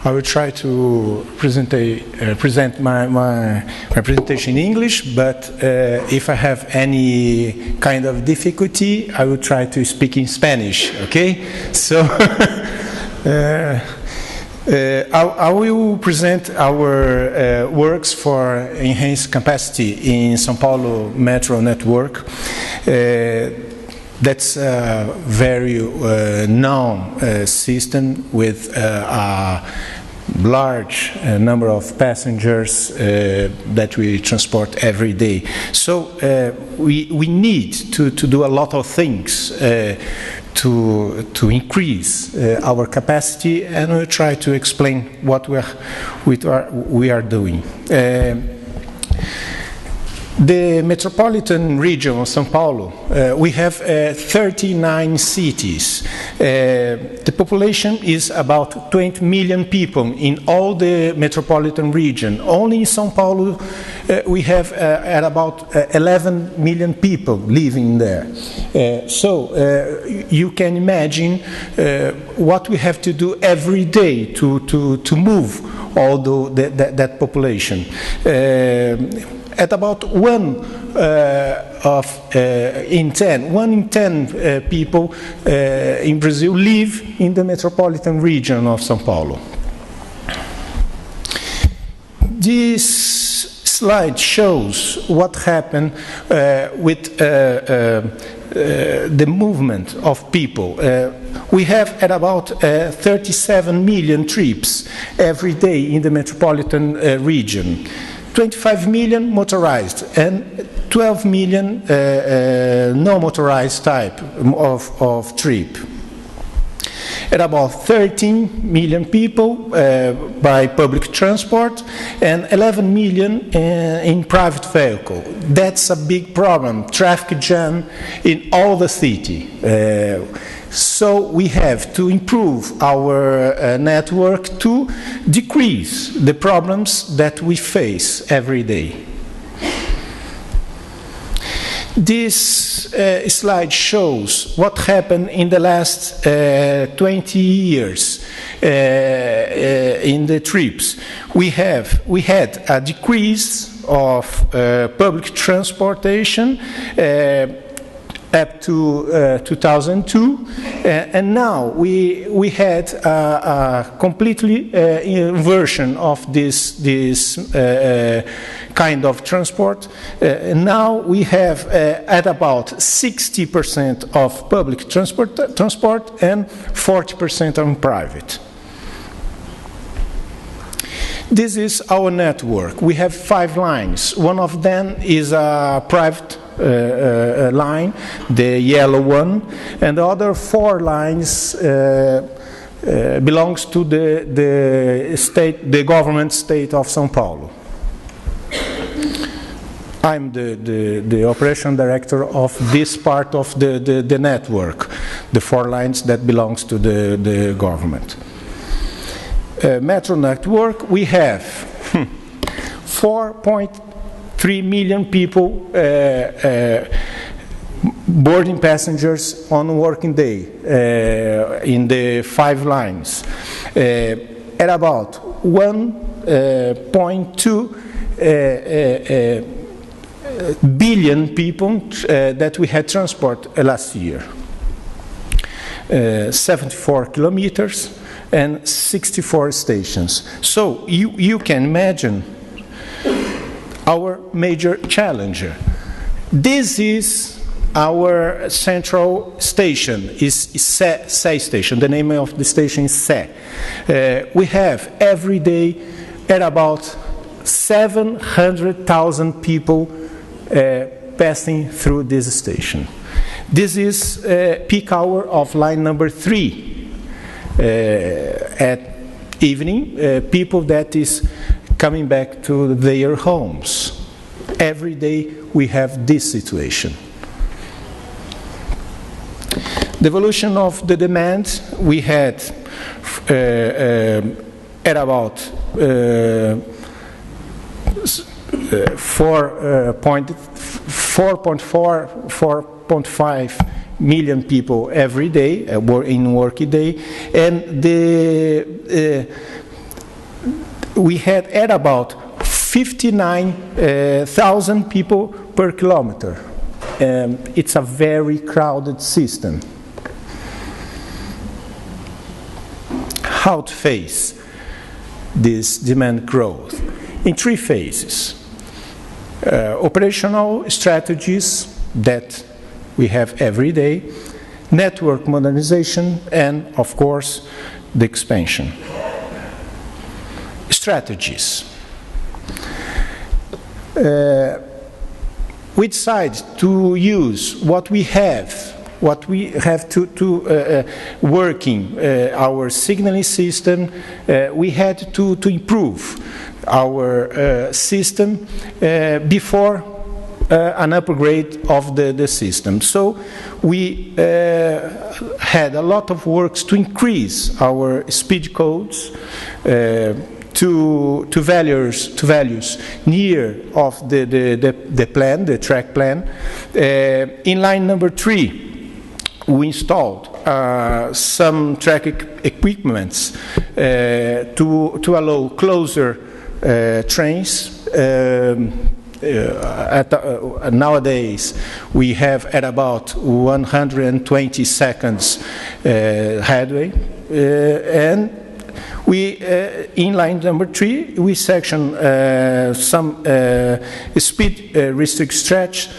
I will try to present my presentation in English, but if I have any kind of difficulty, I will try to speak in Spanish, okay? So, I will present our works for enhanced capacity in Sao Paulo Metro network. That's a very known system with a large number of passengers that we transport every day. So we need to do a lot of things to increase our capacity, and we'll try to explain what we are doing. The metropolitan region of Sao Paulo, we have 39 cities. The population is about 20 million people in all the metropolitan region. Only in Sao Paulo, we have at about 11 million people living there. So you can imagine what we have to do every day to move all that population. At about one in 10 people in Brazil live in the metropolitan region of Sao Paulo. This slide shows what happened with the movement of people. We have at about 37 million trips every day in the metropolitan region. 25 million motorized and 12 million no-motorized type of trip. At about 13 million people by public transport and 11 million in private vehicle. That's a big problem, traffic jam in all the city. So we have to improve our network to decrease the problems that we face every day. This slide shows what happened in the last 20 years in the trips. We had a decrease of public transportation up to 2002, and now we had a completely inversion of this kind of transport. And now we have at about 60% of public transport and 40% on private. This is our network. We have 5 lines. One of them is a private line, the yellow one, and the other 4 lines belongs to the government state of Sao Paulo. I'm the operation director of this part of the network, the 4 lines that belongs to the government. Metro network, we have 4.3 million people boarding passengers on a working day in the 5 lines. At about 1.2 billion people that we had transport last year. 74 kilometers and 64 stations. So you can imagine our major challenger. This is our central station, is Sé station. The name of the station is Sé. We have every day at about 700,000 people passing through this station. This is peak hour of line number 3. At evening, people that is coming back to their homes. Every day we have this situation. The evolution of the demand we had at about 4.5 million people every day in working day, and the we had at about 59,000 people per kilometer. It's a very crowded system. How to face this demand growth? In 3 phases. Operational strategies that we have every day, network modernization, and of course the expansion. Strategies. We decide to use what we have to working our signaling system. We had to improve our system before an upgrade of the system. So we had a lot of works to increase our speed codes to values near of the plan, the track plan. In line number 3, we installed some track equipments to allow closer trains. Nowadays, we have at about 120 seconds headway, and we, in line number 3, we section some speed restrict stretch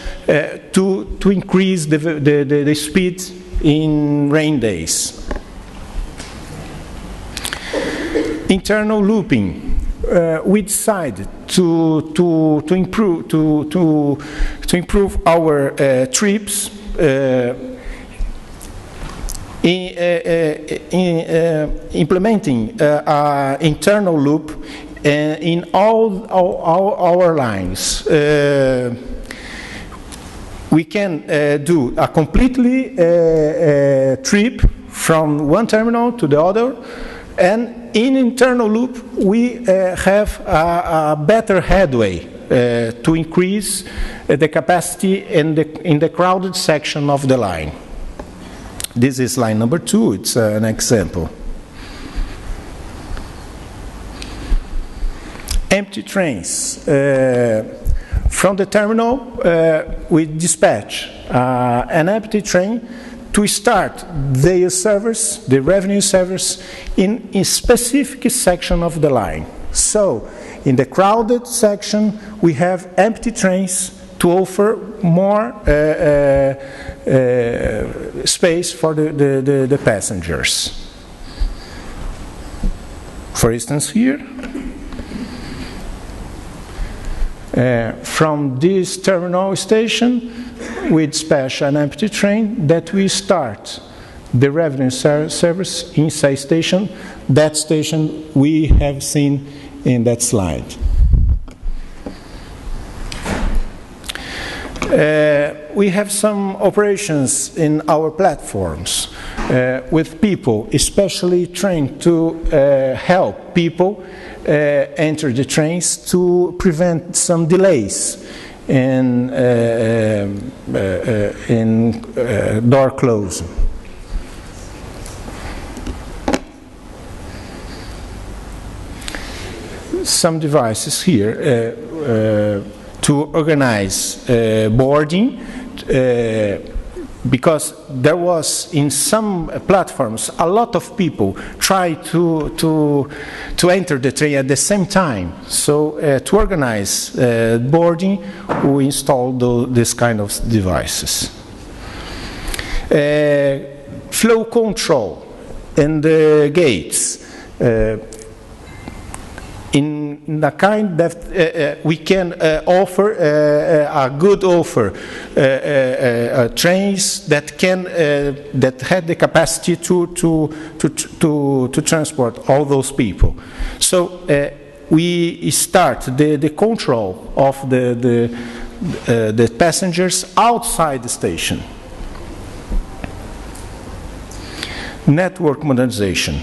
to increase the speed in rain days. Internal looping. We decided to improve our trips implementing internal loop in all our lines. We can do a completely trip from one terminal to the other, and in internal loop we have a better headway to increase the capacity in the crowded section of the line. This is line number 2, it's an example. Empty trains. From the terminal, we dispatch an empty train to start their service, the revenue service, in a specific section of the line. So, in the crowded section, we have empty trains to offer more space for the passengers. For instance, here, from this terminal station, we dispatch an empty train that we start the revenue service inside station. That station we have seen in that slide. We have some operations in our platforms with people, especially trained to help people enter the trains to prevent some delays in door closing. Some devices here to organize boarding, because there was in some platforms a lot of people try to enter the train at the same time. So to organize boarding, we installed this kind of devices. Flow control in the gates. In the kind that we can offer a good offer, trains that can that had the capacity to transport all those people. So we start the control of the passengers outside the station. Network modernization.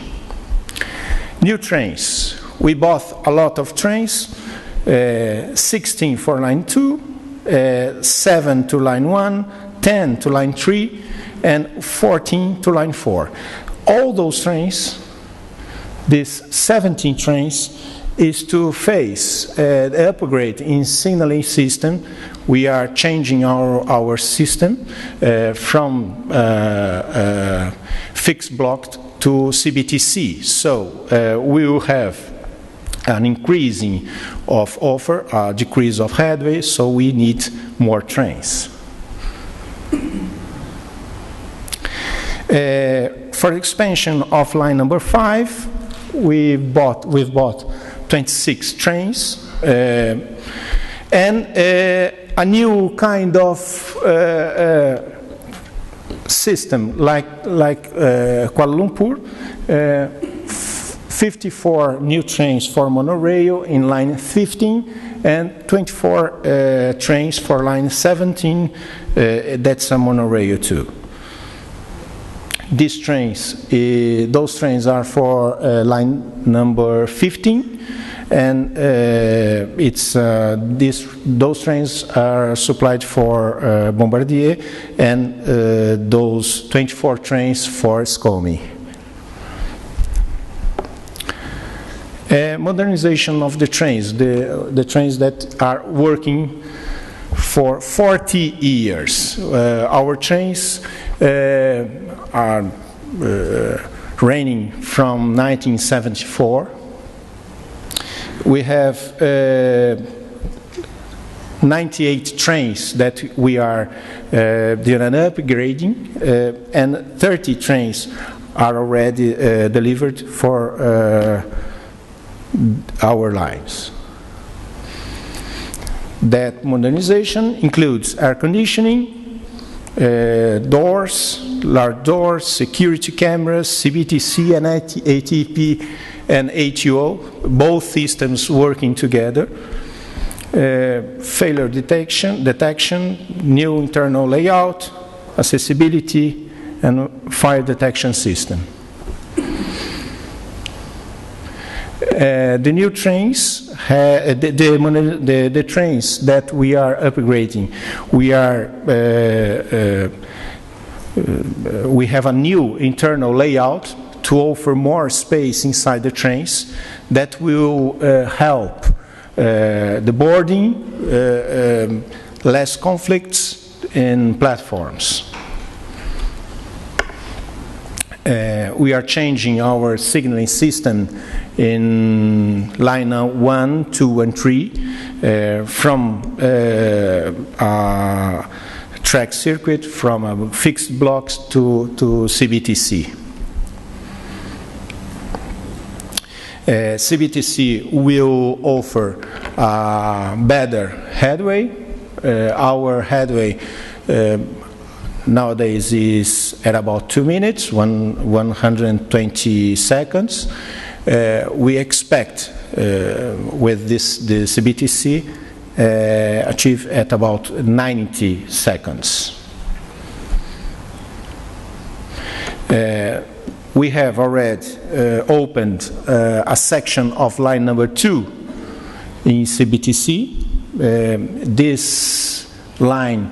New trains. We bought a lot of trains, 16 for line 2, 7 to line 1, 10 to line 3, and 14 to line 4. All those trains, these 17 trains, is to face the upgrade in signaling system. We are changing our system from fixed block to CBTC. So we will have an increasing of offer, a decrease of headway, so we need more trains. For expansion of line number 5, we've bought 26 trains and a new kind of system like Kuala Lumpur. 54 new trains for monorail in line 15 and 24 trains for line 17. That's a monorail too. These trains, those trains are for line number 15, and those trains are supplied for Bombardier, and those 24 trains for SCOMI. Modernization of the trains, the trains that are working for 40 years. Our trains are running from 1974. We have 98 trains that we are doing upgrading, and 30 trains are already delivered for our lines. That modernization includes air conditioning, doors, large doors, security cameras, CBTC and ATP and ATO, both systems working together, failure detection, new internal layout, accessibility, and fire detection system. The new trains, the trains that we are upgrading, we have a new internal layout to offer more space inside the trains that will help the boarding, less conflicts in platforms. We are changing our signaling system in line 1, 2, and 3 from a track circuit, from fixed blocks to CBTC. CBTC will offer better headway. Our headway nowadays is at about 2 minutes, 120 seconds. We expect with the CBTC achieve at about 90 seconds. We have already opened a section of line number 2 in CBTC. This line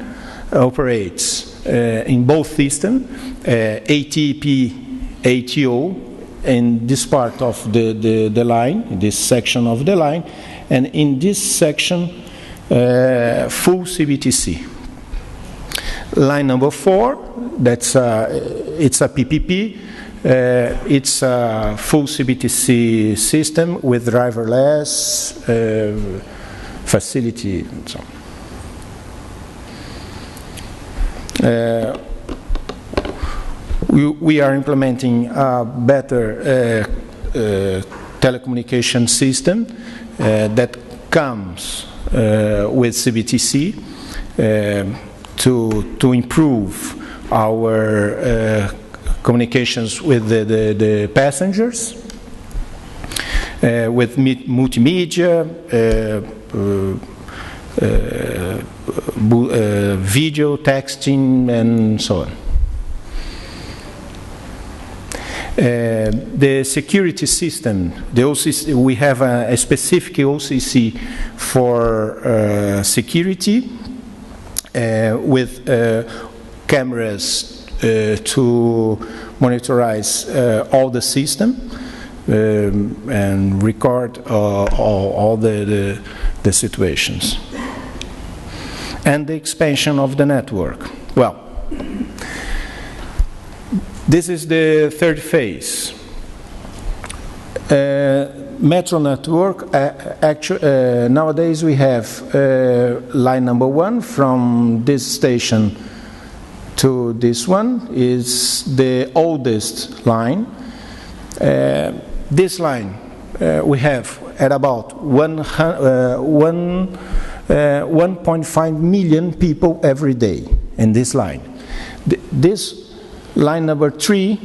operates in both systems, ATP, ATO, in this part of the line, this section of the line, and in this section, full CBTC. Line number 4, it's a PPP. It's a full CBTC system with driverless facility and so on. We are implementing a better telecommunication system that comes with CBTC to improve our communications with the passengers, with multimedia, video, texting, and so on. The security system, the OCC, we have a specific OCC for security with cameras to monitorize all the system. and record all the situations. And the expansion of the network. Well, this is the third phase. Metro network, nowadays we have line number 1 from this station to this one is the oldest line. This line we have at about 1.5 million people every day in this line. This line number 3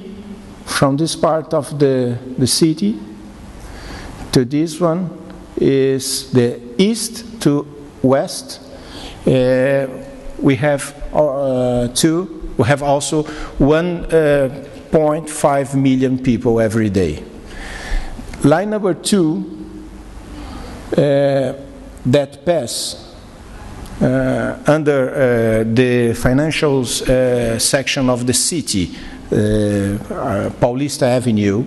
from this part of the city to this one is the east to west. We have we have also 1.5 million people every day. Line number 2 that pass under the financial section of the city, Paulista Avenue,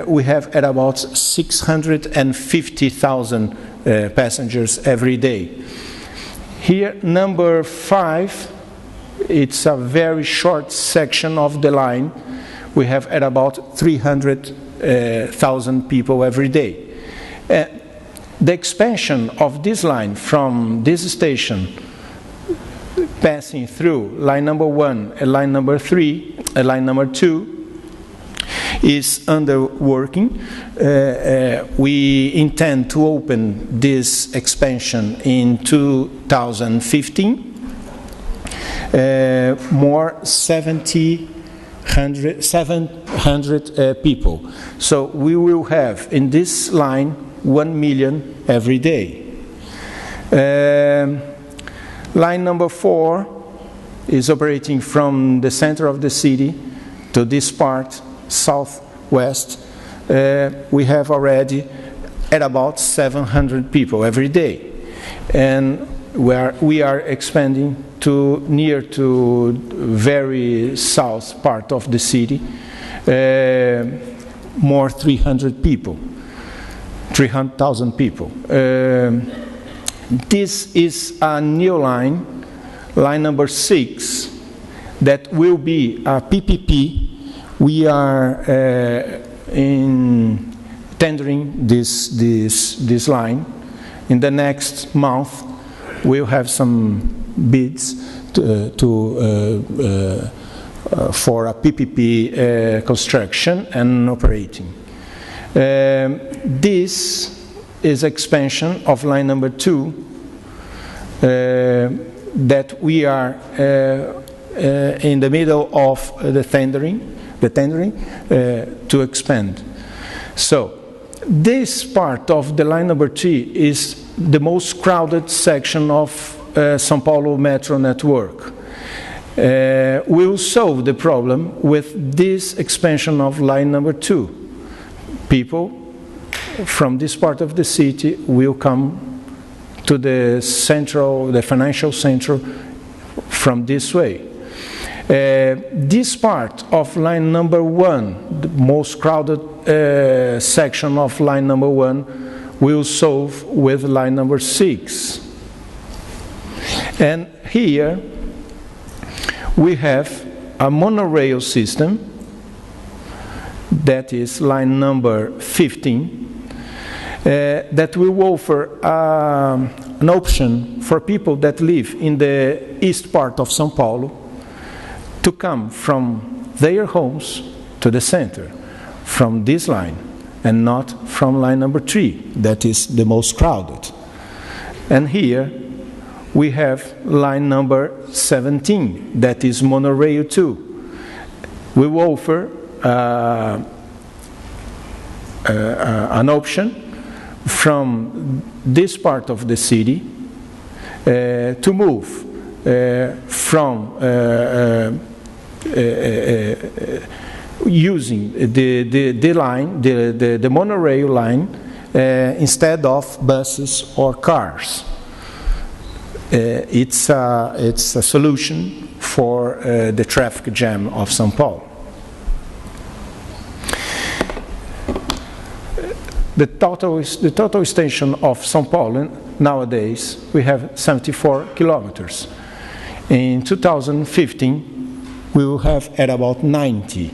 we have at about 650,000 passengers every day. Here, number 5, it's a very short section of the line. We have at about 300,000 people every day. The expansion of this line from this station passing through line number 1 and line number 3 and line number 2 is under working. We intend to open this expansion in 2015. More 700 people. So we will have in this line 1 million every day. Line number 4 is operating from the center of the city to this part, southwest. We have already at about 700 people every day. And we are expanding to near to very south part of the city, more 300,000 people. This is a new line, line number 6, that will be a PPP. We are tendering this line. In the next month, we'll have some bids for a PPP construction and operating. This is expansion of line number 2 that we are in the middle of the tendering to expand. So this part of the line number 3 is the most crowded section of Sao Paulo Metro network. We will solve the problem with this expansion of line number 2. People from this part of the city will come to the financial center from this way. This part of line number 1, the most crowded section of line number 1, will solve with line number 6. And here we have a monorail system that is line number 15 that will offer an option for people that live in the east part of Sao Paulo to come from their homes to the center from this line and not from line number 3 that is the most crowded. And here we have line number 17 that is monorail 2. We will offer an option from this part of the city to move from using the monorail line instead of buses or cars. It's a solution for the traffic jam of Sao Paulo. The total extension of Sao Paulo nowadays, we have 74 kilometers. In 2015, we will have at about 90.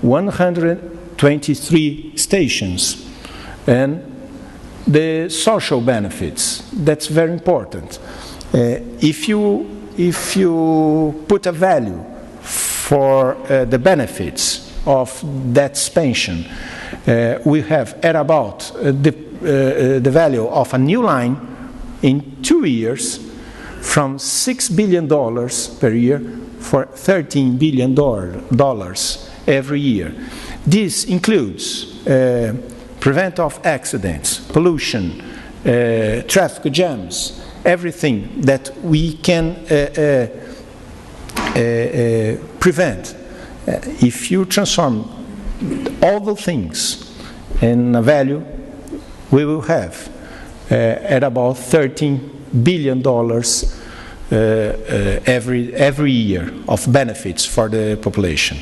123 stations. And the social benefits, that's very important. If you put a value for the benefits of that expansion, we have at about the value of a new line in 2 years from $6 billion per year for $13 billion every year. This includes prevent of accidents, pollution, traffic jams, everything that we can prevent. If you transform all the things in a value, we will have at about $13 billion every year of benefits for the population.